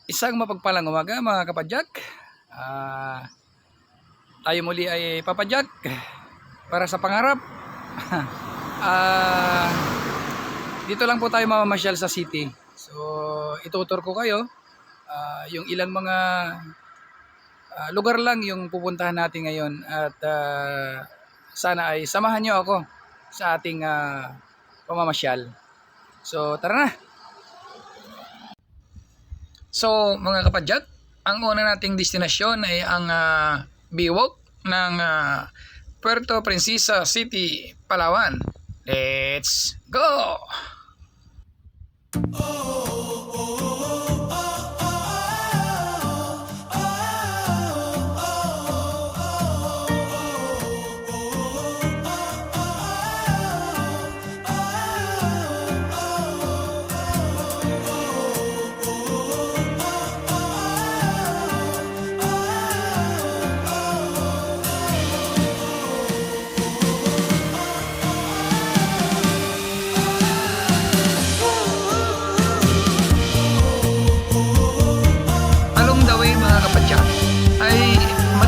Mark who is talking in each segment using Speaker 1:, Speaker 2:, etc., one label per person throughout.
Speaker 1: Isang mapagpalang umaga mga kapadyak. Tayo muli ay papadyak para sa pangarap. Dito lang po tayo mamamasyal sa city. So itutur ko kayo yung ilang mga lugar lang yung pupuntahan natin ngayon. At sana ay samahan nyo ako sa ating pamamasyal. So tara na. So mga kapadyak, ang una nating destinasyon ay ang Biwok ng Puerto Princesa City, Palawan. Let's go!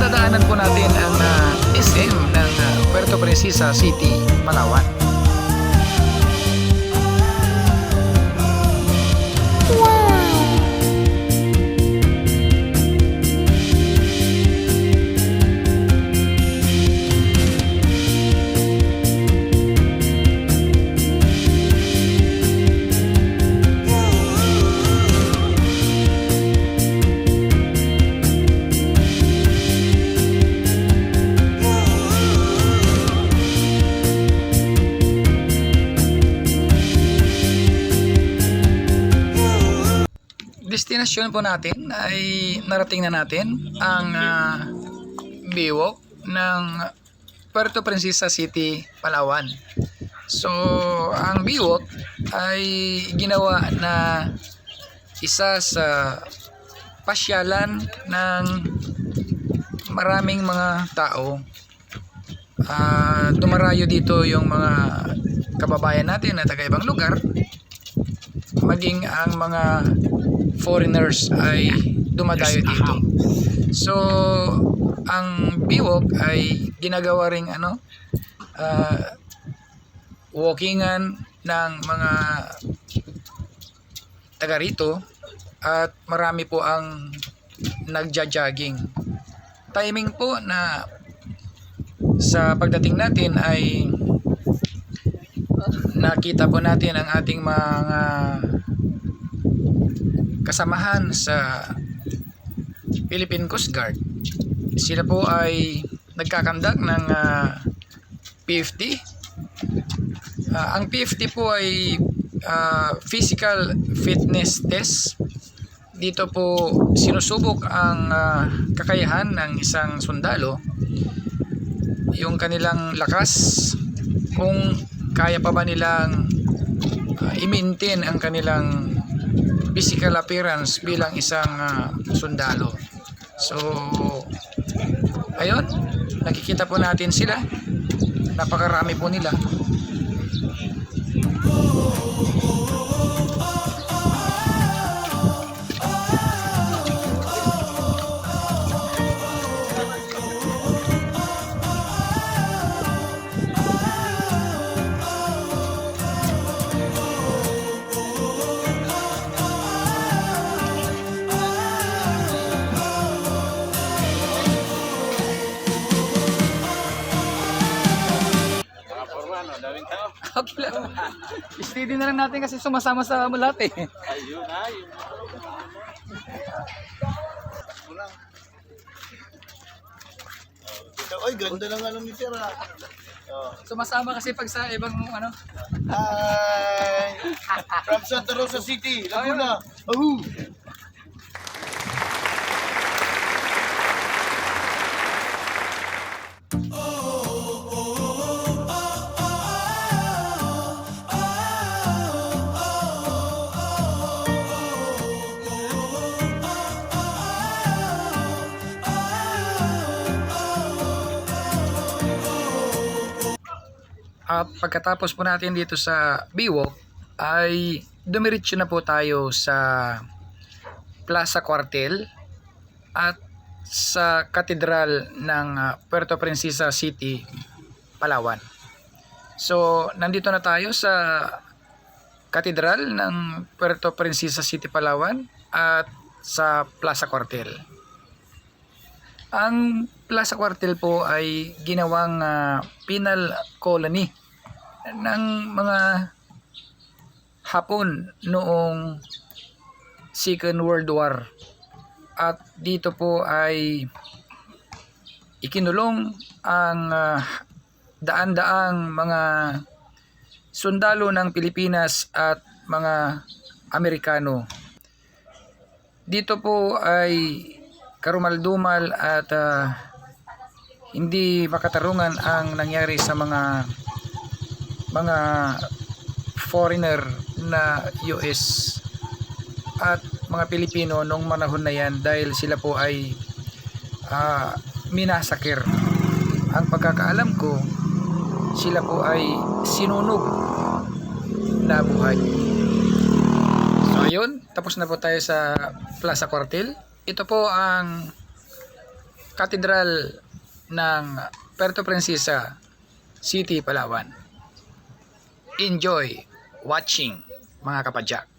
Speaker 1: Madadaanan po natin ang SM ng Puerto Princesa City, Palawan. Destinasyon po natin ay narating na natin ang Biwok ng Puerto Princesa City, Palawan. So ang Biwok ay ginawa na isa sa pasyalan ng maraming mga tao. Dumarayo dito yung mga kababayan natin na taga ibang lugar, maging ang mga foreigners ay dumadayo dito. So ang Biwok ay ginagawa ring walkingan ng mga taga rito, at marami po ang nagja-jogging. Timing po na sa pagdating natin ay nakita po natin ang ating mga kasamahan sa Philippine Coast Guard. Sila po ay nagkakandak ng PFD. Ang PFD po ay physical fitness test. Dito po sinusubok ang kakayahan ng isang sundalo, yung kanilang lakas, kung kaya pa ba nilang i-maintain ang kanilang physical appearance bilang isang sundalo. So ayun, nakikita po natin sila, napakarami po nila. Steady na lang natin kasi sumasama sa mulat eh.
Speaker 2: Ayun, ayun. Ay, ganda ng ano ni Sir.
Speaker 1: Sumasama kasi pag sa ibang
Speaker 2: Hi! From Santa Rosa City, Laguna.
Speaker 1: At pagkatapos po natin dito sa Biwok ay dumiretso na po tayo sa Plaza Cuartel at sa Katedral ng Puerto Princesa City, Palawan. So, nandito na tayo sa Katedral ng Puerto Princesa City, Palawan at sa Plaza Cuartel. Ang Plaza Cuartel po ay ginawang penal colony ng mga Hapon noong Second World War. At dito po ay ikinulong ang daan-daang mga sundalo ng Pilipinas at mga Amerikano. Dito po ay karumaldumal at hindi makatarungan ang nangyari sa mga foreigner na US at mga Pilipino nung manahon na yan, dahil sila po ay minasakir. Ang pagkakaalam ko, sila po ay sinunog na buhay. So ayun, tapos na po tayo sa Plaza Cuartel. Ito po ang Katedral ng Puerto Princesa City, Palawan. Enjoy watching, mga kapadyak.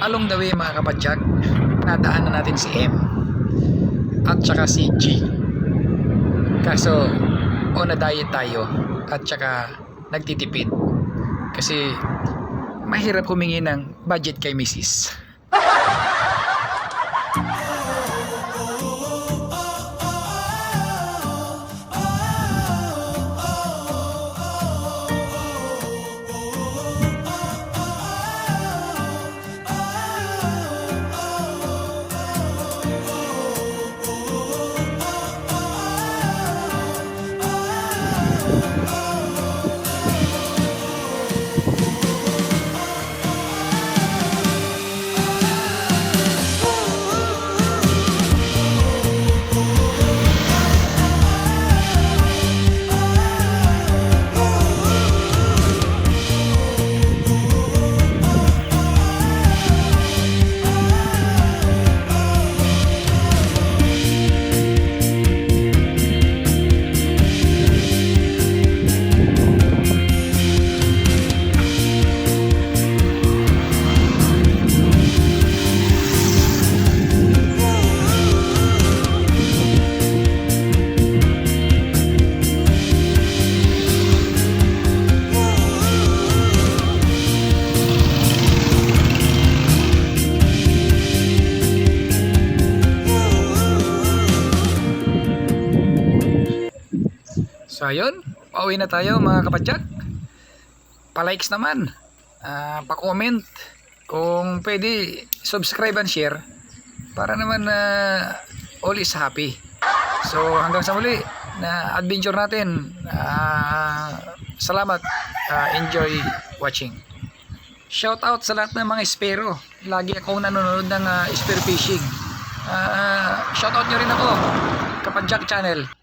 Speaker 1: Along the way, mga kapadyak, nadaanan natin si M at saka si G. Kaso on a diet tayo at saka nagtitipid kasi mahirap humingi ng budget kay Mrs. So ayun, pauwi na tayo mga kapadyak. Pa-likes naman, pa-comment, kung pwede subscribe and share para naman all is happy. So hanggang sa muli na adventure natin. Salamat. Enjoy watching. Shout out sa lahat ng mga espero. Lagi akong nanonood ng spear fishing. Shout out nyo rin ako. Kapadjak Channel.